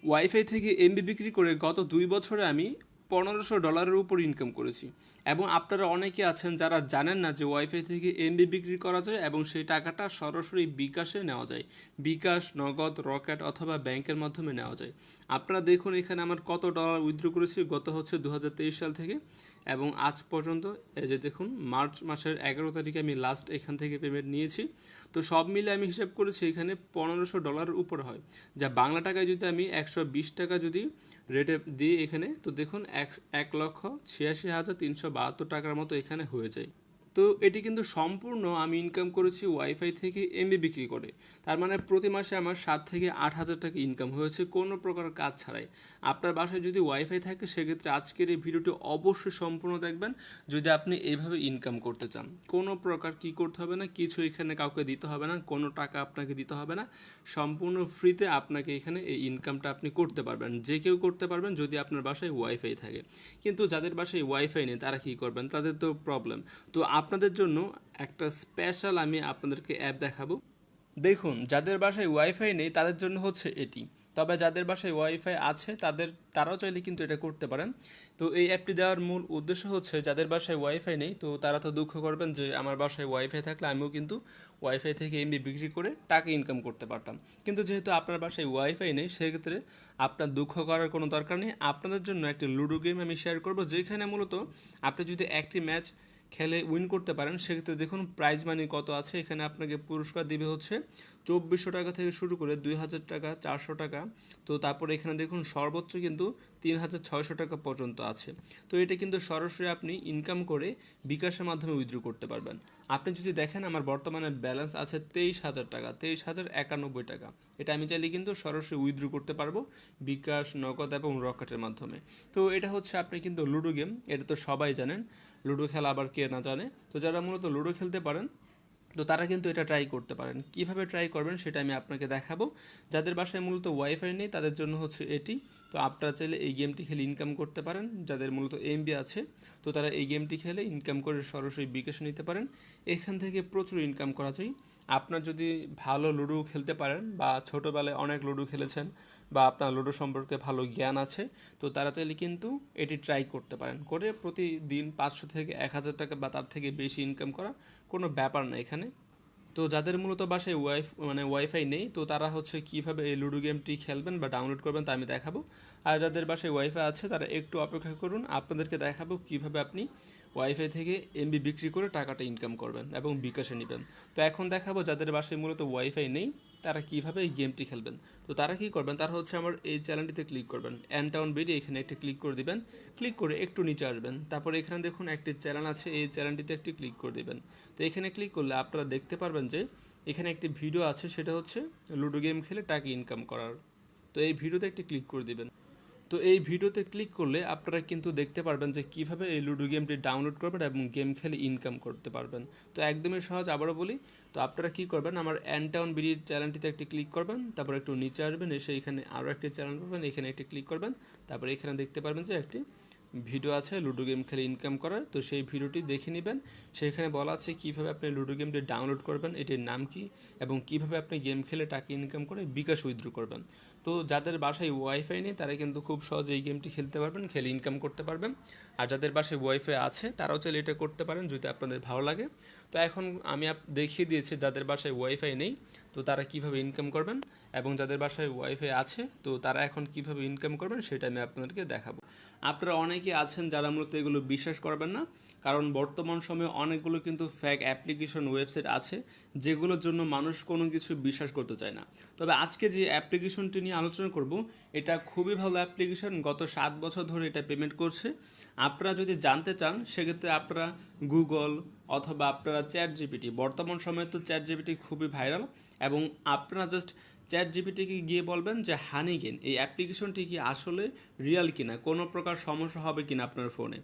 Wifi থেকে MB বিক্রি করে গত 2 বছরে আমি $1500 উপর ইনকাম করেছি। এবং আপনারা অনেকে আছেন যারা জানেন না যে ওয়াইফাই থেকে এমবি বিক্রি করা যায় এবং সেই টাকাটা সরাসরি বিকাশে নেওয়া যায়। বিকাশ, নগদ, রকেট অথবা ব্যাংকের মাধ্যমে নেওয়া যায়। আপনারা দেখুন এখানে আমার কত ডলার উইথড্র করেছি গত 2023 সাল থেকে এবং আজ পর্যন্ত। এই যে দেখুন, মার্চ মাসের 11 তারিখে আমি লাস্ট এখান থেকে পেমেন্ট নিয়েছি। তো সব মিলে আমি হিসাব করেছি এখানে $1500 উপর হয়, যা বাংলা টাকায় যদি আমি 120 টাকা যদি রেটে দিই এখানে, তো দেখুন 1,86,372 টাকার মতো এখানে হয়ে যায়। তো এটি কিন্তু সম্পূর্ণ আমি ইনকাম করেছি ওয়াইফাই থেকে এমবি বিক্রি করে। তার মানে প্রতি মাসে আমার 7 থেকে 8 হাজার টাকা ইনকাম হয়েছে কোনো প্রকার কাজ ছাড়াই। আপনার বাসায় যদি ওয়াইফাই থাকে সেক্ষেত্রে আজকের এই ভিডিওটি অবশ্যই সম্পূর্ণ দেখবেন যদি আপনি এইভাবে ইনকাম করতে চান। কোনো প্রকার কি করতে হবে না, কিছু এখানে কাউকে দিতে হবে না, কোনো টাকা আপনাকে দিতে হবে না, সম্পূর্ণ ফ্রিতে আপনাকে এখানে এই ইনকামটা আপনি করতে পারবেন। যে কেউ করতে পারবেন যদি আপনার বাসায় ওয়াইফাই থাকে। কিন্তু যাদের বাসায় ওয়াইফাই নেই তারা কী করবেন, তাদের তো প্রবলেম। তো আপনাদের জন্য একটা স্পেশাল আমি আপনাদেরকে অ্যাপ দেখাবো। দেখুন, যাদের বাসায় ওয়াইফাই নেই তাদের জন্য হচ্ছে এটি। তবে যাদের বাসায় ওয়াইফাই আছে তারাও চাইলে কিন্তু এটা করতে পারেন। তো এই অ্যাপটি দেওয়ার মূল উদ্দেশ্য হচ্ছে যাদের বাসায় ওয়াইফাই নেই তো তারা তো দুঃখ করবেন যে আমার বাসায় ওয়াইফাই থাকলে আমিও কিন্তু ওয়াইফাই থেকে এমবি বিক্রি করে টাকা ইনকাম করতে পারতাম। কিন্তু যেহেতু আপনার বাসায় ওয়াইফাই নেই সেক্ষেত্রে আপনার দুঃখ করার কোনো দরকার নেই। আপনাদের জন্য একটি লুডো গেম আমি শেয়ার করব, যেখানে মূলত আপনি যদি একটি ম্যাচ খেলে উইন করতে পারেন সেক্ষেত্রে দেখুন প্রাইজ মানি কত আছে। এখানে আপনাকে পুরস্কার দিবে হচ্ছে 2400 টাকা থেকে শুরু করে 2000 টাকা, 400 টাকা। তো তারপরে এখানে দেখুন সর্বোচ্চ কিন্তু 3600 টাকা পর্যন্ত আছে। তো এটা কিন্তু সরাসরি আপনি ইনকাম করে বিকাশের মাধ্যমে উইথড্র করতে পারবেন। আপনি যদি দেখেন আমার বর্তমানে ব্যালেন্স আছে 23,000 টাকা, 23,091 টাকা। এটা আমি চাইলে কিন্তু সরাসরি উইথড্র করতে পারবো বিকাশ, নগদ এবং রকেটের মাধ্যমে। তো এটা হচ্ছে আপনি কিন্তু লুডো গেম, এটা তো সবাই জানেন। লুডো খেলা আবার কে না জানে। তো যারা মূলত লুডো খেলতে পারেন তো তারা কিন্তু এটা ট্রাই করতে পারেন। কিভাবে ট্রাই করবেন সেটা আমি আপনাকে দেখাবো। যাদের বাসায় মূলত ওয়াইফাই নেই তাদের জন্য হচ্ছে এটি। তো আপনারা চাইলে এই গেমটি খেলে ইনকাম করতে পারেন। যাদের মূলত এমবি আছে তো তারা এই গেমটি খেলে ইনকাম করে সরাসরি বিকাশে নিতে পারেন। এখান থেকে প্রচুর ইনকাম করা যায়। আপনার যদি ভালো লুডো খেলতে পারেন বা ছোটোবেলায় অনেক লুডো খেলেছেন বা আপনার লুডো সম্পর্কে ভালো জ্ঞান আছে তো তারা চাইলে কিন্তু এটি ট্রাই করতে পারেন, করে প্রতিদিন 500 থেকে 1000 টাকা বা তার থেকে বেশি ইনকাম করা কোনো ব্যাপার না এখানে। তো যাদের মূলত বাসায় ওয়াইফাই নেই তো তারা হচ্ছে কীভাবে এই লুডো গেমটি খেলবেন বা ডাউনলোড করবেন তা আমি দেখাবো। আর যাদের বাসায় ওয়াইফাই আছে তারা একটু অপেক্ষা করুন, আপনাদেরকে দেখাবো কীভাবে আপনি ওয়াইফাই থেকে এমবি বিক্রি করে টাকাটা ইনকাম করবেন এবং বিকাশে নেবেন। তো এখন দেখাবো যাদের বাসায় মূলত ওয়াইফাই নেই তারা কীভাবে এই গেমটি খেলবেন। তো তারা কী করবেন, তারা হচ্ছে আমার এই চ্যানেলটিতে ক্লিক করবেন, অ্যানটাউন বিডি, এখানে একটি ক্লিক করে দিবেন। ক্লিক করে একটু নিচে আসবেন, তারপরে এখানে দেখুন একটি চ্যানেল আছে, এই চ্যানেলটিতে একটি ক্লিক করে দিবেন। তো এখানে ক্লিক করলে আপনারা দেখতে পারবেন যে এখানে একটি ভিডিও আছে, সেটা হচ্ছে লুডো গেম খেলে টাকা ইনকাম করার। তো এই ভিডিওতে একটি ক্লিক করে দিবেন। তো এই ভিডিওতে ক্লিক করলে আপনারা কিন্তু দেখতে পারবেন যে কীভাবে এই লুডো গেমটি ডাউনলোড করবেন এবং গেম খেলে ইনকাম করতে পারবেন। তো একদমই সহজ, আবারও বলি। তো আপনারা কী করবেন, আমার অ্যানটাউন বিডি চ্যানেলটিতে একটি ক্লিক করবেন, তারপর একটু নিচে আসবেন, এসে এখানে আরও একটি চ্যানেল পাবেন, এখানে একটি ক্লিক করবেন। তারপরে এখানে দেখতে পারবেন যে একটি ভিডিও আছে লুডো গেম খেলে ইনকাম করার। তো সেই ভিডিওটি দেখে নেবেন। সেখানে বলা আছে কীভাবে আপনি লুডো গেমটি ডাউনলোড করবেন, এটির নাম কী এবং কীভাবে আপনি গেম খেলে টাকা ইনকাম করে বিকাশ উইথড্র করবেন। তো যাদের বাসায় ওয়াইফাই নেই তারা কিন্তু খুব সহজে এই গেমটি খেলতে পারবেন, খেলে ইনকাম করতে পারবেন। আর যাদের বাসায় ওয়াইফাই আছে তারাও চাইলে এটা করতে পারেন যদি আপনাদের ভালো লাগে। তো এখন আমি দেখিয়ে দিয়েছি যাদের বাসায় ওয়াইফাই নেই তো তারা কীভাবে ইনকাম করবেন, এবং যাদের বাসায় ওয়াইফাই আছে তো তারা এখন কীভাবে ইনকাম করবেন সেটা আমি আপনাদেরকে দেখাবো। আপনারা অনেকে আছেন যারা মূলত এগুলো বিশ্বাস করবেন না, কারণ বর্তমান সময়ে অনেকগুলো কিন্তু ফেক অ্যাপ্লিকেশন, ওয়েবসাইট আছে যেগুলোর জন্য মানুষ কোনো কিছু বিশ্বাস করতে চায় না। তবে আজকে যে অ্যাপ্লিকেশনটি নিয়ে আলোচনা করব এটা খুবই ভালো অ্যাপ্লিকেশন, গত 7 বছর ধরে এটা পেমেন্ট করছে। আপনারা যদি জানতে চান সেক্ষেত্রে আপনারা গুগল অথবা আপনারা চ্যাট জিপিটি, বর্তমান সময়ে তো চ্যাট জিপিটি খুবই ভাইরাল, এবং আপনারা জাস্ট চ্যাট জিপিটিকে গিয়ে বলবেন যে হানিগেন এই অ্যাপ্লিকেশনটি কি আসলে রিয়েল কিনা, কোনো প্রকার সমস্যা হবে কিনা আপনার ফোনে।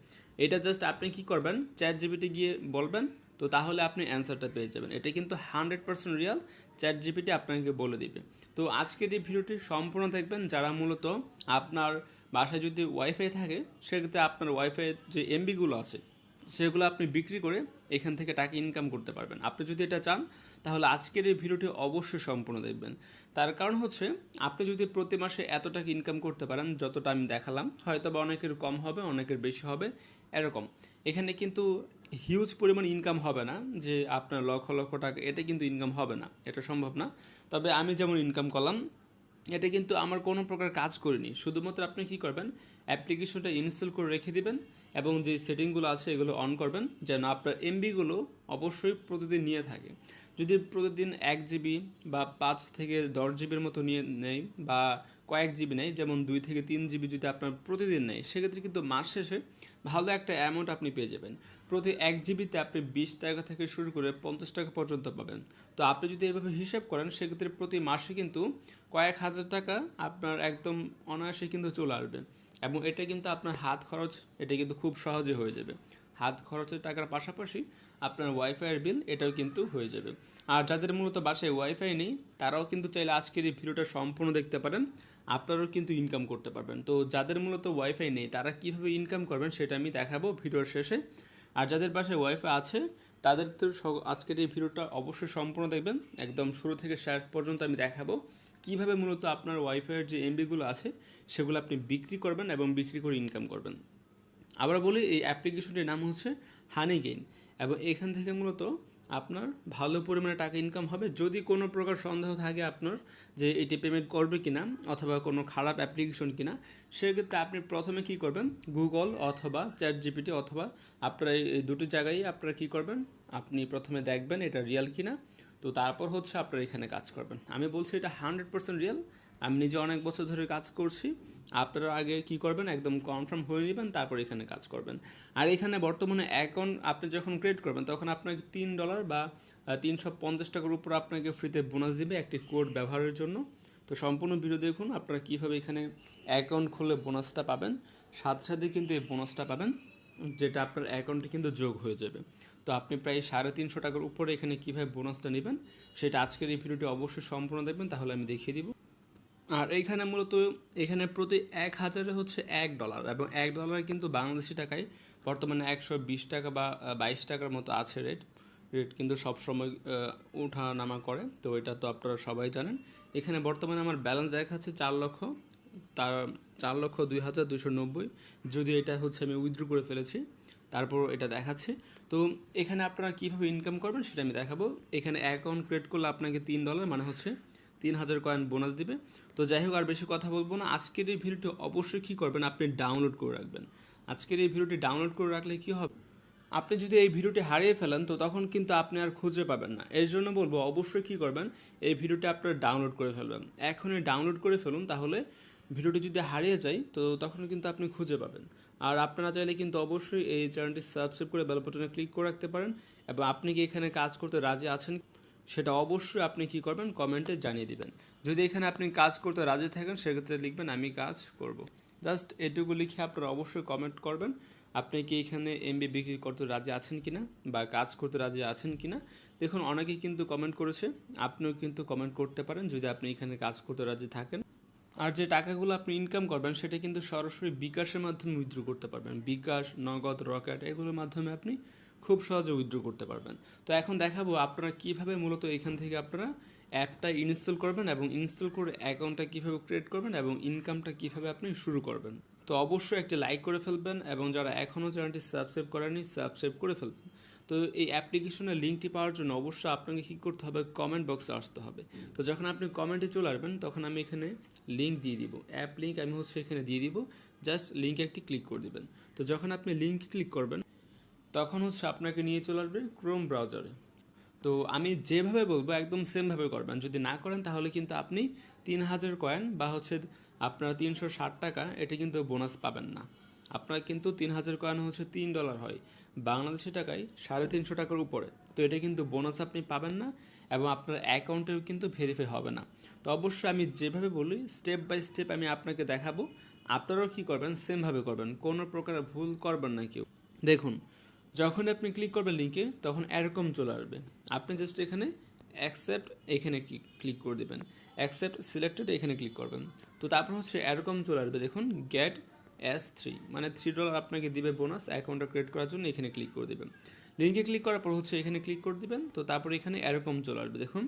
এটা জাস্ট আপনি কি করবেন, চ্যাট জিপিটি গিয়ে বলবেন, তো তাহলে আপনি অ্যান্সারটা পেয়ে যাবেন। এটা কিন্তু 100% রিয়াল, চ্যাট জিপিটি আপনাকে বলে দিবে। তো আজকের এই ভিডিওটি সম্পূর্ণ দেখবেন যারা মূলত আপনার বাসায় যদি ওয়াইফাই থাকে সেক্ষেত্রে আপনার ওয়াইফাই যে এমবিগুলো আছে সেগুলো আপনি বিক্রি করে এখান থেকে টাকা ইনকাম করতে পারবেন। আপনি যদি এটা চান তাহলে আজকের এই ভিডিওটি অবশ্যই সম্পূর্ণ দেখবেন। তার কারণ হচ্ছে আপনি যদি প্রতি মাসে এত টাকা ইনকাম করতে পারেন যতটা আমি দেখালাম, হয়তো বা অনেকের কম হবে, অনেকের বেশি হবে, এরকম। এখানে কিন্তু হিউজ পরিমাণ ইনকাম হবে না যে আপনার লক্ষ লক্ষ টাকা, এটা কিন্তু ইনকাম হবে না, এটা সম্ভব না। তবে আমি যেমন ইনকাম করলাম, এটা কিন্তু আমার কোনো প্রকার কাজ করিনি। শুধুমাত্র আপনি কী করবেন, অ্যাপ্লিকেশনটা ইনস্টল করে রেখে দিবেন এবং যে সেটিংগুলো আছে এগুলো অন করবেন যেন আপনার এমবিগুলো অবশ্যই প্রতিদিন নিয়ে থাকে। যদি প্রতিদিন 1 জিবি বা 5 থেকে 10 জিবির মতো নিয়ে নেয় বা কয়েক জিবি নেয়, যেমন 2 থেকে 3 জিবি যদি আপনার প্রতিদিন নেয়, সেক্ষেত্রে কিন্তু মাস শেষে ভালো একটা অ্যামাউন্ট আপনি পেয়ে যাবেন। প্রতি 1 জিবিতে আপনি 20 টাকা থেকে শুরু করে 50 টাকা পর্যন্ত পাবেন। তো আপনি যদি এভাবে হিসাব করেন সেক্ষেত্রে প্রতি মাসে কিন্তু কয়েক হাজার টাকা আপনার একদম অনায়াসে কিন্তু চলে আসবে। এবং এটা কিন্তু আপনার হাত খরচ, এটা কিন্তু খুব সহজে হয়ে যাবে। হাত খরচের টাকার পাশাপাশি আপনার ওয়াইফাইয়ের বিল এটাও কিন্তু হয়ে যাবে। আর যাদের মূলত বাসায় ওয়াইফাই নেই তারাও কিন্তু চাইলে আজকের এই ভিডিওটা সম্পূর্ণ দেখতে পারেন, আপনারাও কিন্তু ইনকাম করতে পারবেন। তো যাদের মূলত ওয়াইফাই নেই তারা কীভাবে ইনকাম করবেন সেটা আমি দেখাবো ভিডিওর শেষে। আর যাদের বাসায় ওয়াইফাই আছে তাদের তো আজকের এই ভিডিওটা অবশ্যই সম্পূর্ণ দেখবেন, একদম শুরু থেকে শেষ পর্যন্ত আমি দেখাবো কীভাবে মূলত আপনার ওয়াইফাইয়ের যে এমবিগুলো আছে সেগুলো আপনি বিক্রি করবেন এবং বিক্রি করে ইনকাম করবেন। আবার বলি, এই অ্যাপ্লিকেশনটির নাম হচ্ছে হানি গেইন এবং এখান থেকে মূলত আপনার ভালো পরিমাণে টাকা ইনকাম হবে। যদি কোনো প্রকার সন্দেহ থাকে আপনার যে এটি পেমেন্ট করবে কিনা অথবা কোনো খারাপ অ্যাপ্লিকেশন কিনা, সেক্ষেত্রে আপনি প্রথমে কী করবেন, গুগল অথবা চ্যাট জিপিটি অথবা আপনারা এই দুটি জায়গায় আপনারা কী করবেন, আপনি প্রথমে দেখবেন এটা রিয়েল কিনা। তো তারপর হচ্ছে আপনারা এখানে কাজ করবেন। আমি বলছি এটা 100% রিয়েল, আমি নিজে অনেক বছর ধরে কাজ করছি। আপনারা আগে কি করবেন, একদম কনফার্ম হয়ে নেবেন, তারপর এখানে কাজ করবেন। আর এখানে বর্তমানে অ্যাকাউন্ট আপনি যখন ক্রিয়েট করবেন তখন আপনাকে $3 বা 350 টাকার উপর আপনাকে ফ্রিতে বোনাস দিবে একটি কোড ব্যবহারের জন্য। তো সম্পূর্ণ ভিডিও দেখুন আপনারা কীভাবে এখানে অ্যাকাউন্ট খুলে বোনাসটা পাবেন। সাথে সাথে কিন্তু এই বোনাসটা পাবেন যেটা আপনার অ্যাকাউন্টে কিন্তু যোগ হয়ে যাবে। তো আপনি প্রায় 350 টাকার উপরে এখানে কীভাবে বোনাসটা নেবেন সেটা আজকের এই ভিডিওটি অবশ্যই সম্পূর্ণ দেখবেন, তাহলে আমি দেখিয়ে দিব। আর এইখানে মূলত এখানে প্রতি 1000-এ হচ্ছে $1 এবং $1 কিন্তু বাংলাদেশি টাকায় বর্তমানে 120 টাকা বা 22 টাকার মতো আছে রেট কিন্তু সবসময় ওঠা নামা করে, তো এটা তো আপনারা সবাই জানেন। এখানে বর্তমানে আমার ব্যালেন্স দেখাচ্ছে 4 লক্ষ, তার 4,02,290, যদি এটা হচ্ছে আমি উইথড্র করে ফেলেছি, তারপর এটা দেখাচ্ছে। তো এখানে আপনারা কীভাবে ইনকাম করবেন সেটা আমি দেখাবো। এখানে অ্যাকাউন্ট ক্রিয়েট করলে আপনাকে $3 মানে হচ্ছে 3000 কয়েন বোনাস দিবে। তো যাই হোক, আর বেশি কথা বলবো না। আজকের এই ভিডিওটি অবশ্যই কী করবেন, আপনি ডাউনলোড করে রাখবেন। আজকের এই ভিডিওটি ডাউনলোড করে রাখলে কী হবে, আপনি যদি এই ভিডিওটি হারিয়ে ফেলেন তো তখন কিন্তু আপনি আর খুঁজে পাবেন না। এর জন্য বলবো অবশ্যই কী করবেন, এই ভিডিওটি আপনারা ডাউনলোড করে ফেলবেন। এখনই ডাউনলোড করে ফেলুন, তাহলে ভিডিওটি যদি হারিয়ে যায় তো তখন কিন্তু আপনি খুঁজে পাবেন। আর আপনারা চাইলে কিন্তু অবশ্যই এই চ্যানেলটি সাবস্ক্রাইব করে বেল বাটনে ক্লিক করে রাখতে পারেন। এবং আপনি কি এখানে কাজ করতে রাজি আছেন সেটা অবশ্যই আপনি কী করবেন, কমেন্টে জানিয়ে দিবেন। যদি এখানে আপনি কাজ করতে রাজি থাকেন সেক্ষেত্রে লিখবেন আমি কাজ করব। জাস্ট এটুকু লিখে আপনারা অবশ্যই কমেন্ট করবেন আপনি কি এখানে এমবি বিক্রি করতে রাজি আছেন কিনা বা কাজ করতে রাজি আছেন কিনা। দেখুন অনেকেই কিন্তু কমেন্ট করেছে, আপনিও কিন্তু কমেন্ট করতে পারেন যদি আপনি এখানে কাজ করতে রাজি থাকেন। আর যে টাকাগুলো আপনি ইনকাম করবেন সেটা কিন্তু সরাসরি বিকাশের মাধ্যমে উইথড্র করতে পারবেন। বিকাশ, নগদ, রকেট এগুলোর মাধ্যমে আপনি খুব সহজে উইথড্র করতে পারবেন। তো এখন দেখাবো আপনারা কীভাবে মূলত এখান থেকে আপনারা অ্যাপটা ইনস্টল করবেন এবং ইনস্টল করে অ্যাকাউন্টটা কীভাবে ক্রিয়েট করবেন এবং ইনকামটা কীভাবে আপনি শুরু করবেন। তো অবশ্যই একটি লাইক করে ফেলবেন এবং যারা এখনও চ্যানেলটি সাবস্ক্রাইব করেনি সাবস্ক্রাইব করে ফেলবেন। তো এই অ্যাপ্লিকেশনের লিঙ্কটি পাওয়ার জন্য অবশ্যই আপনাকে কী করতে হবে, কমেন্ট বক্সে আসতে হবে। তো যখন আপনি কমেন্টে চলে আসবেন তখন আমি এখানে লিঙ্ক দিয়ে দিব, অ্যাপ লিঙ্ক আমি হচ্ছে এখানে দিয়ে দিব, জাস্ট লিঙ্কে একটি ক্লিক করে দিবেন। তো যখন আপনি লিঙ্ক ক্লিক করবেন তখন হচ্ছে আপনাকে নিয়ে চলে আসবে ক্রোম ব্রাউজারে। তো আমি যেভাবে বলবো একদম সেমভাবে করবেন, যদি না করেন তাহলে কিন্তু আপনি 3000 কয়েন বা হচ্ছে আপনার 360 টাকা এটা কিন্তু বোনাস পাবেন না। আপনার কিন্তু 3000 কয়েন হচ্ছে $3 হয়, বাংলাদেশি টাকায় 350 টাকার উপরে। তো এটা কিন্তু বোনাস আপনি পাবেন না এবং আপনার অ্যাকাউন্টেও কিন্তু ভেরিফাই হবে না। তো অবশ্যই আমি যেভাবে বলি স্টেপ বাই স্টেপ আমি আপনাকে দেখাবো, আপনারাও কী করবেন সেমভাবে করবেন, কোনো প্রকার ভুল করবেন না কেউ। দেখুন যখন আপনি ক্লিক করবেন লিঙ্কে তখন এরকম চলে আসবে, আপনি জাস্ট এখানে অ্যাকসেপ্ট এখানে ক্লিক করে দেবেন, অ্যাকসেপ্ট সিলেক্টেড এখানে ক্লিক করবেন। তো তারপর হচ্ছে এরকম চলে আসবে, দেখুন গেট S3, মানে $3 আপনাকে দিবে বোনাস অ্যাকাউন্টটা ক্রিয়েট করার জন্য। এখানে ক্লিক করে দেবেন। লিঙ্কে ক্লিক করার পর হচ্ছে এখানে ক্লিক করে দিবেন। তো তারপরে এখানে এরকম চলে আসবে, দেখুন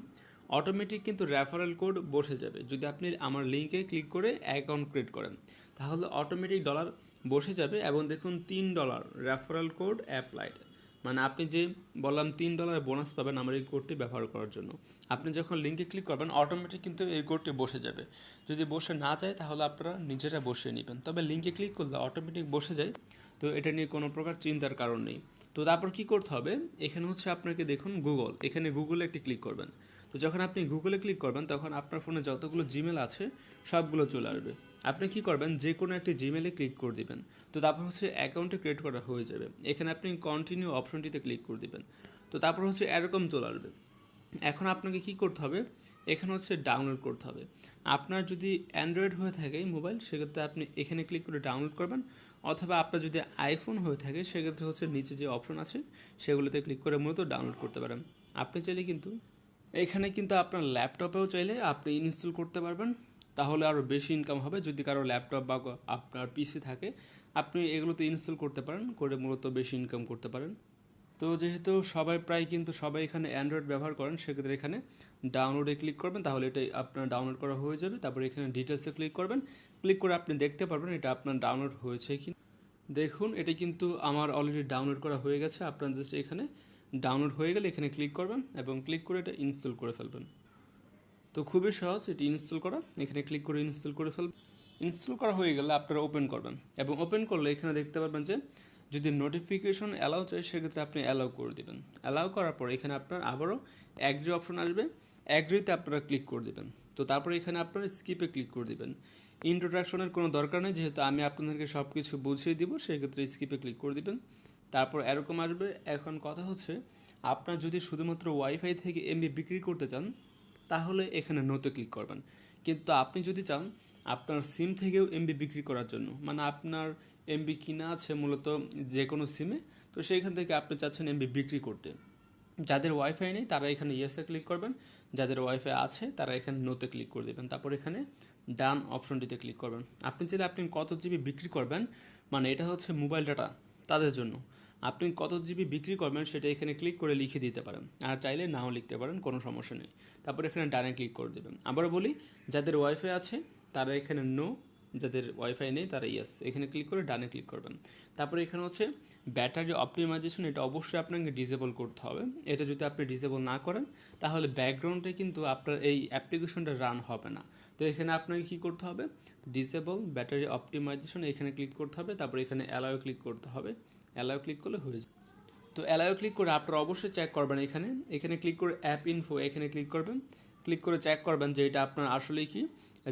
অটোমেটিক কিন্তু রেফারেল কোড বসে যাবে। যদি আপনি আমার লিঙ্কে ক্লিক করে অ্যাকাউন্ট ক্রিয়েট করেন তাহলে অটোমেটিক ডলার বসে যাবে। এবং দেখুন $3 রেফারেল কোড অ্যাপ্লাইড, মানে আপনি যে বললাম $3 বোনাস পাবেন আমার এই কোডটি ব্যবহার করার জন্য। আপনি যখন লিঙ্কে ক্লিক করবেন অটোমেটিক কিন্তু এই কোডটি বসে যাবে। যদি বসে না যায় তাহলে আপনারা নিজেরা বসিয়ে নেবেন, তবে লিঙ্কে ক্লিক করলে অটোমেটিক বসে যায়। তো এটা নিয়ে কোনো প্রকার চিন্তার কারণ নেই। তো তারপর কি করতে হবে, এখানে হচ্ছে আপনাকে দেখুন গুগল, এখানে গুগলে একটি ক্লিক করবেন। তো যখন আপনি গুগলে ক্লিক করবেন তখন আপনার ফোনে যতগুলো জিমেল আছে সবগুলো চলে আসবে। আপনি কি করবেন, যে কোনো একটি জিমেলে ক্লিক করে দিবেন। তো তারপর হচ্ছে অ্যাকাউন্টে ক্রিয়েট করা হয়ে যাবে। এখানে আপনি কন্টিনিউ অপশনটিতে ক্লিক করে দিবেন। তো তারপর হচ্ছে এরকম চলে আসবে। এখন আপনাকে কি করতে হবে, এখানে হচ্ছে ডাউনলোড করতে হবে। আপনার যদি অ্যান্ড্রয়েড হয়ে থাকে মোবাইল সেক্ষেত্রে আপনি এখানে ক্লিক করে ডাউনলোড করবেন, অথবা আপনার যদি আইফোন হয়ে থাকে সেক্ষেত্রে হচ্ছে নিচে যে অপশন আছে সেগুলোতে ক্লিক করে মূলত ডাউনলোড করতে পারেন। আপনি চাইলে কিন্তু এখানে কিন্তু আপনার ল্যাপটপেও চাইলে আপনি ইনস্টল করতে পারবেন, তাহলে আরও বেশি ইনকাম হবে। যদি কারো ল্যাপটপ বা আপনার পিসি থাকে আপনি এগুলোতে ইনস্টল করতে পারেন, করে মূলত বেশি ইনকাম করতে পারেন। তো যেহেতু প্রায় কিন্তু সবাই এখানে অ্যান্ড্রয়েড ব্যবহার করেন সেক্ষেত্রে এখানে ডাউনলোডে ক্লিক করবেন, তাহলে এটাই আপনার ডাউনলোড করা হয়ে যাবে। তারপরে এখানে ডিটেলসে ক্লিক করবেন, ক্লিক করে আপনি দেখতে পারবেন এটা আপনার ডাউনলোড হয়েছে কি। দেখুন এটা কিন্তু আমার অলরেডি ডাউনলোড করা হয়ে গেছে। আপনার জাস্ট এখানে ডাউনলোড হয়ে গেলে এখানে ক্লিক করবেন এবং ক্লিক করে এটা ইনস্টল করে ফেলবেন। তো খুবই সহজ এটি ইনস্টল করা, এখানে ক্লিক করে ইনস্টল করে ফেলবেন। ইনস্টল করা হয়ে গেলে আপনারা ওপেন করবেন এবং ওপেন করলে এখানে দেখতে পারবেন যে যদি নোটিফিকেশন অ্যালাউ চাই সেক্ষেত্রে আপনি অ্যালাউ করে দেবেন। অ্যালাউ করার পর এখানে আপনার আবারও অ্যাগ্রি অপশন আসবে, অ্যাগ্রিতে আপনারা ক্লিক করে দেবেন। তো তারপরে এখানে আপনারা স্কিপে ক্লিক করে দেবেন। ইন্ট্রোডাকশনের কোনো দরকার নেই, যেহেতু আমি আপনাদেরকে সব কিছু বুঝিয়ে দিব সেক্ষেত্রে স্কিপে ক্লিক করে দেবেন। তারপর এরকম আসবে। এখন কথা হচ্ছে আপনার যদি শুধুমাত্র ওয়াইফাই থেকে এমবি বিক্রি করতে চান তাহলে এখানে নোতে ক্লিক করবেন। কিন্তু আপনি যদি চান আপনার সিম থেকেও এমবি বিক্রি করার জন্য, মানে আপনার এমবি কিনা আছে মূলত যে কোনো সিমে, তো সেইখান থেকে আপনি চাচ্ছেন এমবি বিক্রি করতে, যাদের ওয়াইফাই নেই তারা এখানে ইয়েসে ক্লিক করবেন, যাদের ওয়াইফাই আছে তারা এখানে নোতে ক্লিক করে দেবেন। তারপর এখানে ডান অপশনটিতে ক্লিক করবেন। আপনি চাইলে আপনি কত জিবি বিক্রি করবেন, মানে এটা হচ্ছে মোবাইল ডাটা তাদের জন্য, আপনি কত জিবি বিক্রি করবেন সেটা এখানে ক্লিক করে লিখে দিতে পারেন, আর চাইলে নাও লিখতে পারেন, কোনো সমস্যা নেই। তারপর এখানে ডানে ক্লিক করে দেবেন। আবারও বলি, যাদের ওয়াইফাই আছে তারা এখানে নো, যাদের ওয়াইফাই নেই তারা ইয়েস, এখানে ক্লিক করে ডানে ক্লিক করবেন। তারপরে এখানে হচ্ছে ব্যাটারি অপটিমাইজেশন, এটা অবশ্যই আপনাকে ডিসেবল করতে হবে। এটা যদি আপনি ডিসেবল না করেন তাহলে ব্যাকগ্রাউন্ডে কিন্তু আপনার এই অ্যাপ্লিকেশনটা রান হবে না। তো এখানে আপনাকে কী করতে হবে, ডিসেবল ব্যাটারি অপটিমাইজেশন এখানে ক্লিক করতে হবে। তারপর এখানে অ্যালাউ ক্লিক করতে হবে, অ্যালাউ ক্লিক করলে হয়ে যাবে। তো অ্যালাউ ক্লিক করে আপনারা অবশ্যই চেক করবেন, এখানে এখানে ক্লিক করে অ্যাপ ইনফো এখানে ক্লিক করবেন, ক্লিক করে চেক করবেন যে এটা আপনার আসলেই কি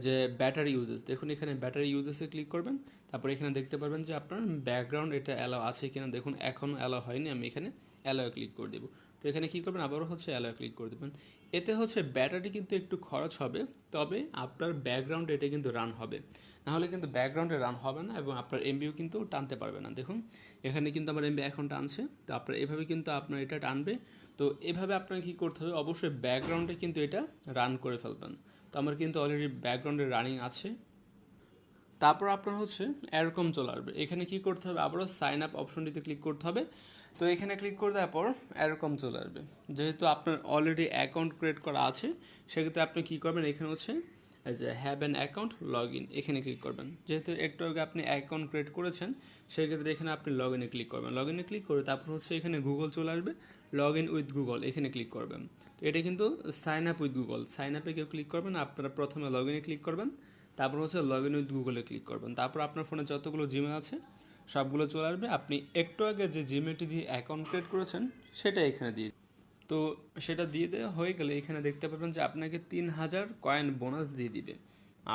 যে ব্যাটারি ইউজেস। দেখুন এখানে ব্যাটারি ইউজেসে ক্লিক করবেন। তারপর এখানে দেখতে পারবেন যে আপনার ব্যাকগ্রাউন্ড এটা অ্যালাউ আছে কিনা, দেখুন এখনও অ্যালাউ হয়নি, আমি এখানে অ্যালাউ ক্লিক করে দেবো। তো এখানে কী করবেন, আবারও হচ্ছে অ্যালাউ ক্লিক করে দেবেন। এতে হচ্ছে ব্যাটারি কিন্তু একটু খরচ হবে, তবে আপনার ব্যাকগ্রাউন্ডে এটা কিন্তু রান হবে, নাহলে কিন্তু ব্যাকগ্রাউন্ডে রান হবে না এবং আপনার এমবিও কিন্তু টানতে পারবে না। দেখুন এখানে কিন্তু আমার এমবি এখন টানছে, তো আপনার এভাবে কিন্তু আপনার এটা টানবে। তো এভাবে আপনাকে কী করতে হবে, অবশ্যই ব্যাকগ্রাউন্ডে কিন্তু এটা রান করে ফেলবেন। তো আমার কিন্তু অলরেডি ব্যাকগ্রাউন্ডে রানিং আছে। তারপর আপনার হচ্ছে এরকম চলে আসবে। এখানে কি করতে হবে, আবারও সাইন আপ অপশনটিতে ক্লিক করতে হবে। তো এখানে ক্লিক করে দেওয়ার পর এরকম চলে আসবে। যেহেতু আপনার অলরেডি অ্যাকাউন্ট ক্রিয়েট করা আছে সেক্ষেত্রে আপনি কী করবেন, এখানে হচ্ছে এই যে have an account log in এখানে ক্লিক করবেন। যেহেতু একটু আগে আপনি অ্যাকাউন্ট ক্রিয়েট করেছেন সেক্ষেত্রে এখানে আপনি লগ ইনে ক্লিক করবেন। লগ ইনে ক্লিক করে তারপর হচ্ছে এখানে গুগল চলে আসবে, লগ ইন উইথ গুগল এখানে ক্লিক করবেন। তো এটা কিন্তু sign up with Google, sign আপে কেউ ক্লিক করবেন, আপনারা প্রথমে লগ ইনে ক্লিক করবেন, তারপর হচ্ছে লগ ইন উইথ গুগলে ক্লিক করবেন। তারপর আপনার ফোনে যতগুলো জিমেল আছে সবগুলো চলে আসবে। আপনি একটু আগে যে জিমেলটি দিয়ে অ্যাকাউন্ট ক্রিয়েট করেছেন সেটা এখানে দিয়ে, তো সেটা দিয়ে দেওয়া হয়ে গেলে এখানে দেখতে পাবেন যে আপনাকে 3000 কয়েন বোনাস দিয়ে দিবে।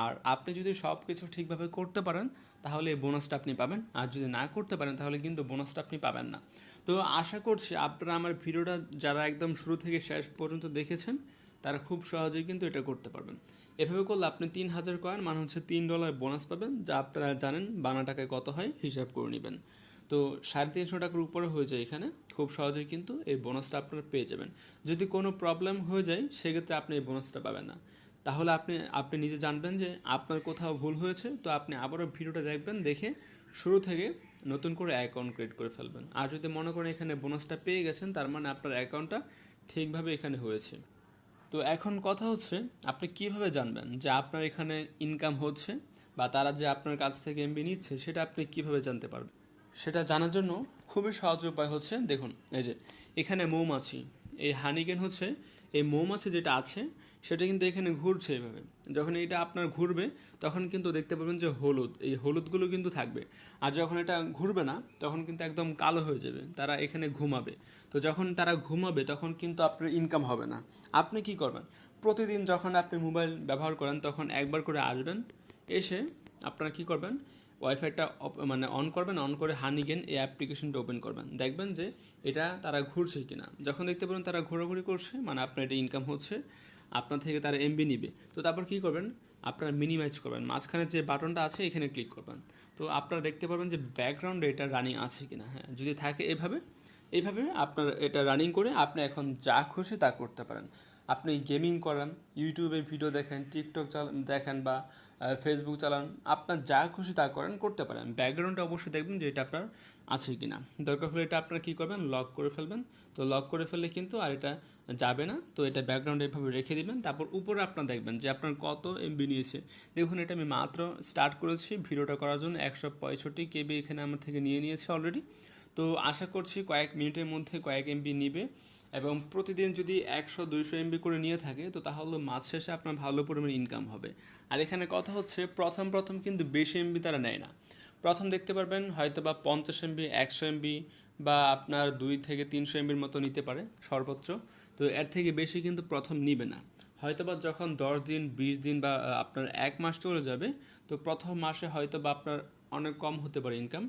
আর আপনি যদি সব কিছু ঠিকভাবে করতে পারেন তাহলে এই বোনাসটা আপনি পাবেন, আর যদি না করতে পারেন তাহলে কিন্তু বোনাসটা আপনি পাবেন না। তো আশা করছি আপনারা আমার ভিডিওটা যারা একদম শুরু থেকে শেষ পর্যন্ত দেখেছেন তারা খুব সহজেই কিন্তু এটা করতে পারবেন। এভাবে করলে আপনি 3000 কয়েন মানে হচ্ছে $3 বোনাস পাবেন, যা আপনারা জানেন বাংলা টাকায় কত হয় হিসাব করে নেবেন। তো 350 টাকার উপরে হয়ে যায় এখানে, খুব সহজেই কিন্তু এই বোনাসটা আপনারা পেয়ে যাবেন। যদি কোনো প্রবলেম হয়ে যায় সেক্ষেত্রে আপনি এই বোনাসটা পাবেন না। তাহলে আপনি আপনি নিজে জানবেন যে আপনার কোথাও ভুল হয়েছে। তো আপনি আবারও ভিডিওটা দেখবেন, দেখে শুরু থেকে নতুন করে অ্যাকাউন্ট ক্রিয়েট করে ফেলবেন। আর যদি মনে করেন এখানে বোনাসটা পেয়ে গেছেন, তার মানে আপনার অ্যাকাউন্টটা ঠিকভাবে এখানে হয়েছে। তো এখন কথা হচ্ছে আপনি কিভাবে জানবেন যে আপনার এখানে ইনকাম হচ্ছে বা তারা যে আপনার কাছ থেকে এমবি নিচ্ছে, সেটা আপনি কিভাবে জানতে পারবেন? সেটা জানার জন্য খুবই সহজ উপায় হচ্ছে, দেখুন এই যে এখানে মৌমাছি, এই হানিগেন হচ্ছে এই মৌমাছি যেটা আছে সেটা কিন্তু এখানে ঘুরছে এভাবে। যখন এটা আপনার ঘুরবে তখন কিন্তু দেখতে পাবেন যে হলুদ, এই হলুদগুলো কিন্তু থাকবে। আর যখন এটা ঘুরবে না তখন কিন্তু একদম কালো হয়ে যাবে, তারা এখানে ঘুমাবে। তো যখন তারা ঘুমাবে তখন কিন্তু আপনার ইনকাম হবে না। আপনি কি করবেন? প্রতিদিন যখন আপনি মোবাইল ব্যবহার করেন তখন একবার করে আসবেন, এসে আপনারা কি করবেন, ওয়াইফাইটা মানে অন করবেন, অন করে হানিগেন এই অ্যাপ্লিকেশনটা ওপেন করবেন, দেখবেন যে এটা তারা ঘুরছে কিনা। যখন দেখতে পাবেন তারা ঘোরাঘুরি করছে, মানে আপনার এটা ইনকাম হচ্ছে, আপনার থেকে তারা এমবি নিবে। তো তারপর কি করবেন, আপনারা মিনিমাইজ করবেন, মাঝখানে যে বাটনটা আছে এখানে ক্লিক করবেন। তো আপনারা দেখতে পারবেন যে ব্যাকগ্রাউন্ডে এটা রানিং আছে কিনা। হ্যাঁ, যদি থাকে এইভাবে আপনার এটা রানিং করে আপনি এখন যা খুশি তা করতে পারেন। আপনি গেমিং করেন, ইউটিউবে ভিডিও দেখেন, টিকটক দেখেন বা ফেসবুক চালান, আপনার যা খুশি তা করতে পারেন। ব্যাকগ্রাউন্ডটা অবশ্যই দেখবেন যে এটা আপনার আছে কি না। দরকার হলে এটা আপনারা কী করবেন, লক করে ফেলবেন। তো লক করে ফেললে কিন্তু আর এটা যাবে না। তো এটা ব্যাকগ্রাউন্ডে এভাবে রেখে দিবেন। তারপর উপরে আপনার দেখবেন যে আপনার কত এমবি নিয়েছে। দেখুন এটা আমি মাত্র স্টার্ট করেছি ভিডিওটা করার জন্য, 165 কেবি এখানে আমার থেকে নিয়েছে অলরেডি। তো আশা করছি কয়েক মিনিটের মধ্যে কয়েক এমবি নিবে, এবং প্রতিদিন যদি 100-200 এমবি করে নিয়ে থাকে তো তাহলে মাস শেষে আপনার ভালো পরিমাণে ইনকাম হবে। আর এখানে কথা হচ্ছে প্রথম কিন্তু বেশি এমবি তারা নেয় না। প্রথম দেখতে পারবেন হয়তো বা 50 এমবি, 100 এমবি বা আপনার 2 থেকে 300 এমবির মতো নিতে পারে সর্বোচ্চ। তো এর থেকে বেশি কিন্তু প্রথম নিবে না। হয়তোবা যখন 10 দিন, 20 দিন বা আপনার 1 মাস চলে যাবে, তো প্রথম মাসে হয়তো বা আপনার অনেক কম হতে পারে ইনকাম।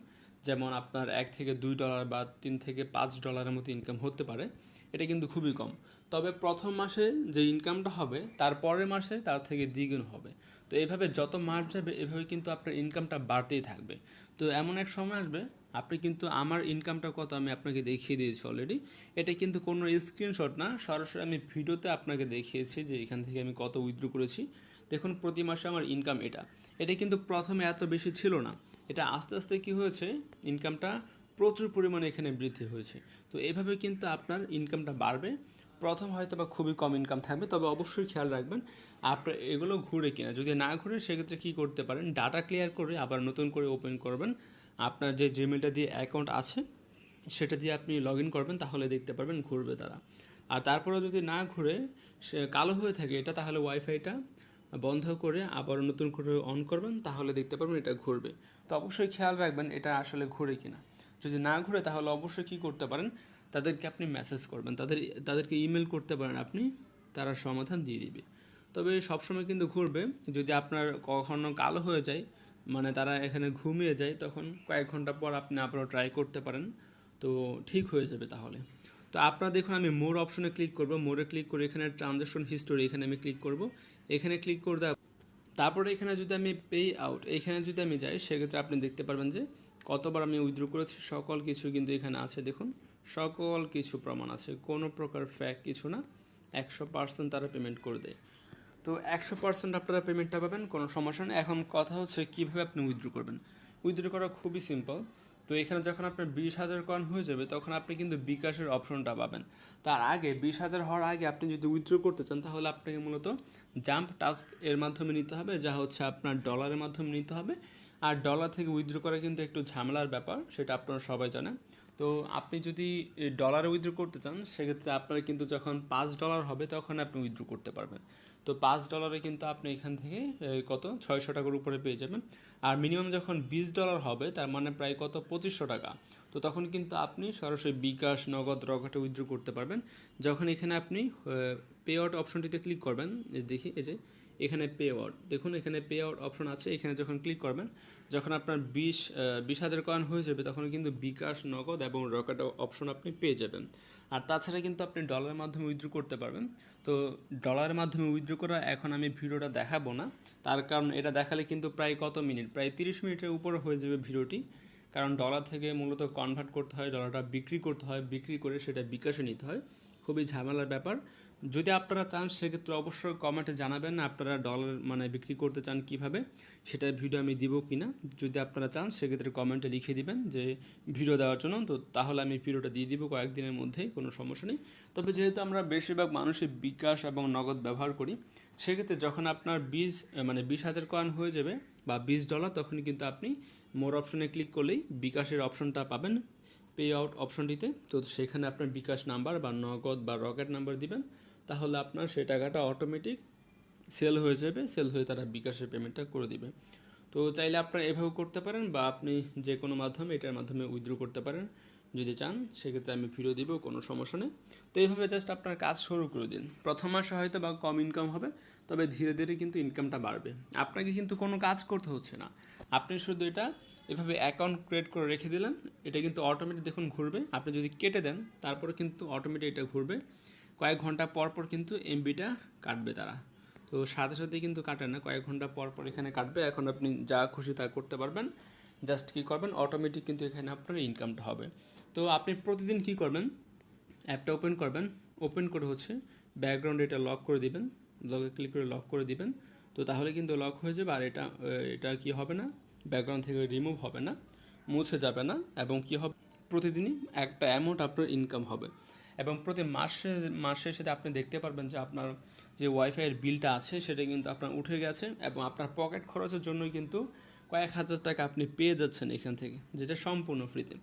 যেমন আপনার $1 থেকে $2 বা $3 থেকে $5 মতো ইনকাম হতে পারে। এটা কিন্তু খুবই কম। তবে প্রথম মাসে যে ইনকামটা হবে তার পরের মাসে তার থেকে দ্বিগুণ হবে। তো এইভাবে যত মাস যাবে এভাবে কিন্তু আপনার ইনকামটা বাড়তেই থাকবে। তো এমন এক সময় আসবে আপনি কিন্তু, আমার ইনকামটা কত আমি আপনাকে দেখিয়ে দিয়েছি অলরেডি। এটা কিন্তু কোনো স্ক্রিনশট না, সরাসরি আমি ভিডিওতে আপনাকে দেখিয়েছি যে এখান থেকে আমি কত উইথড্র করেছি। দেখুন প্রতি মাসে আমার ইনকাম এটা কিন্তু প্রথমে এত বেশি ছিল না। এটা আস্তে আস্তে কী হয়েছে, ইনকামটা প্রচুর পরিমাণে এখানে বৃদ্ধি হয়েছে। তো এইভাবে কিন্তু আপনার ইনকামটা বাড়বে। প্রথম হয়তো বা খুবই কম ইনকাম থাকবে, তবে অবশ্যই খেয়াল রাখবেন আপনার এগুলো ঘুরে কিনা। যদি না ঘুরে সেক্ষেত্রে কী করতে পারেন, ডাটা ক্লিয়ার করে আবার নতুন করে ওপেন করবেন। আপনার যে জিমেলটা দিয়ে অ্যাকাউন্ট আছে সেটা দিয়ে আপনি লগ ইন করবেন, তাহলে দেখতে পারবেন ঘুরবে তারা। আর তারপরেও যদি না ঘুরে, সে কালো হয়ে থাকে এটা, তাহলে ওয়াইফাইটা বন্ধ করে আবার নতুন করে অন করবেন, তাহলে দেখতে পারবেন এটা ঘুরবে। তো অবশ্যই খেয়াল রাখবেন এটা আসলে ঘুরে কিনা। যদি না ঘুরে তাহলে অবশ্যই কী করতে পারেন, তাদেরকে আপনি মেসেজ করবেন, তাদেরকে ইমেল করতে পারেন আপনি, তারা সমাধান দিয়ে দিবে। তবে সবসময় কিন্তু ঘুরবে। যদি আপনার কখনো কালো হয়ে যায়, মানে তারা এখানে ঘুমিয়ে যায়, তখন কয়েক ঘন্টা পর আপনি আবারও ট্রাই করতে পারেন, তো ঠিক হয়ে যাবে তাহলে। তো আপনারা দেখুন আমি মোর অপশনে ক্লিক করব, মোরে ক্লিক করে এখানে ট্রানজ্যাকশন হিস্টোরি এখানে আমি ক্লিক করব। এখানে ক্লিক করে দেওয়া তারপরে এখানে যদি আমি পে আউট এখানে যদি আমি যাই, সেক্ষেত্রে আপনি দেখতে পারবেন যে কতবার আমি উইথড্র করেছি, সকল কিছু কিন্তু এখানে আছে। দেখুন সকল কিছু প্রমাণ আছে, কোনো প্রকার ফ্যাক কিছু না। 100% তারা পেমেন্ট করে দেয়। তো 100% আপনারা পেমেন্টটা পাবেন, কোনো সমস্যা নেই। এখন কথা হচ্ছে কীভাবে আপনি উইথড্র করবেন। উইথড্র করা খুবই সিম্পল। তো এখানে যখন আপনার 20,000 কয়েন হয়ে যাবে তখন আপনি কিন্তু বিকাশের অপশনটা পাবেন। তার আগে 20,000 হওয়ার আগে আপনি যদি উইথড্র করতে চান তাহলে আপনাকে মূলত জাম্প টাস্ক এর মাধ্যমে নিতে হবে, যা হচ্ছে আপনার ডলারের মাধ্যমে নিতে হবে। আর ডলার থেকে উইথড্র করা কিন্তু একটু ঝামেলার ব্যাপার, সেটা আপনারা সবাই জানেন। তো আপনি যদি ডলারে উইথড্র করতে চান সেক্ষেত্রে আপনার কিন্তু যখন $5 হবে তখন আপনি উইথড্র করতে পারবেন। তো $5 কিন্তু আপনি এখান থেকে কত 600 টাকার উপরে পেয়ে যাবেন। আর মিনিমাম যখন $20 হবে তার মানে প্রায় কত 2500 টাকা। তো তখন কিন্তু আপনি সরাসরি বিকাশ, নগদ, রকেটে উইথড্র করতে পারবেন। যখন এখানে আপনি পে আউট অপশনটিতে ক্লিক করবেন, দেখি এই যে এখানে পে আউট, দেখুন এখানে পে আউট অপশন আছে, এখানে যখন ক্লিক করবেন, যখন আপনার 20,000 কয়েন হয়ে যাবে তখন কিন্তু বিকাশ, নগদ এবং রকেট অপশন আপনি পেয়ে যাবেন। আর তাছাড়া কিন্তু আপনি ডলারের মাধ্যমে উইথড্র করতে পারবেন। তো ডলারের মাধ্যমে উইথড্র করা এখন আমি ভিডিওটা দেখাবো না, তার কারণ এটা দেখালে কিন্তু প্রায় কত মিনিট, প্রায় 30 মিনিটের উপরে হয়ে যাবে ভিডিওটি। কারণ ডলার থেকে মূলত কনভার্ট করতে হয়, ডলারটা বিক্রি করতে হয়, বিক্রি করে সেটা বিকাশে নিতে হয়, খুবই ঝামেলার ব্যাপার। যদি আপনারা চান সেক্ষেত্রে অবশ্যই কমেন্টে জানাবেন আপনারা ডলার মানে বিক্রি করতে চান কিভাবে, সেটার ভিডিও আমি দিব কি না। যদি আপনারা চান সেক্ষেত্রে কমেন্টে লিখে দিবেন যে ভিডিও দেওয়ার জন্য, তো তাহলে আমি ভিডিওটা দিয়ে দিব কয়েকদিনের মধ্যেই, কোনো সমস্যা নেই। তবে যেহেতু আমরা বেশিরভাগ মানুষই বিকাশ এবং নগদ ব্যবহার করি, সেক্ষেত্রে যখন আপনার 20,000 কয়েন হয়ে যাবে বা $20, তখনই কিন্তু আপনি মোর অপশনে ক্লিক করলেই বিকাশের অপশনটা পাবেন পে আউট অপশনটিতে। তো সেখানে আপনার বিকাশ নাম্বার বা নগদ বা রকেট নাম্বার দিবেন, তাহলে আপনার সেই টাকাটা অটোমেটিক সেল হয়ে যাবে, সেল হয়ে তারা বিকাশের পেমেন্টটা করে দিবে। তো চাইলে আপনারা এভাবেও করতে পারেন বা আপনি যে কোনো মাধ্যমে এটার মাধ্যমে উইথড্র করতে পারেন যদি চান, সেক্ষেত্রে আমি ভিডিও দিব, কোনো সমস্যা নেই। তো এইভাবে জাস্ট আপনার কাজ শুরু করে দিন। প্রথম মাসে হয়তো বা কম ইনকাম হবে, তবে ধীরে ধীরে কিন্তু ইনকামটা বাড়বে। আপনাকে কিন্তু কোনো কাজ করতে হচ্ছে না, আপনি শুধু এটা এভাবে অ্যাকাউন্ট ক্রিয়েট করে রেখে দিলেন, এটা কিন্তু অটোমেটিক দেখুন ঘুরবে। আপনি যদি কেটে দেন তারপরে কিন্তু অটোমেটিক এটা ঘুরবে, কয়েক ঘন্টা পর পর কিন্তু এমবিটা কাটবে তারা। তো সাথে সাথেই কিন্তু কাটে না, কয়েক ঘন্টা পর পর এখানে কাটবে। এখন আপনি যা খুশি তা করতে পারবেন, জাস্ট কী করবেন অটোমেটিক কিন্তু এখানে আপনার ইনকামটা হবে। তো আপনি প্রতিদিন কী করবেন, অ্যাপটা ওপেন করবেন, ওপেন করে হচ্ছে ব্যাকগ্রাউন্ডে এটা লক করে দিবেন, লকে ক্লিক করে লক করে দিবেন। তো তাহলে কিন্তু লক হয়ে যাবে, আর এটা কি হবে না, ব্যাকগ্রাউন্ড থেকে রিমুভ হবে না, মুছে যাবে না, এবং কি হবে প্রতিদিনই একটা অ্যামাউন্ট আপনার ইনকাম হবে। এবং প্রতি মাসে সাথে আপনি দেখতে পারবেন যে আপনার যে ওয়াইফাইয়ের বিলটা আছে সেটা কিন্তু আপনার উঠে গেছে, এবং আপনার পকেট খরচের জন্যই কিন্তু কয়েক হাজার টাকা আপনি পেয়ে যাচ্ছেন এখান থেকে, যেটা সম্পূর্ণ ফ্রিতে।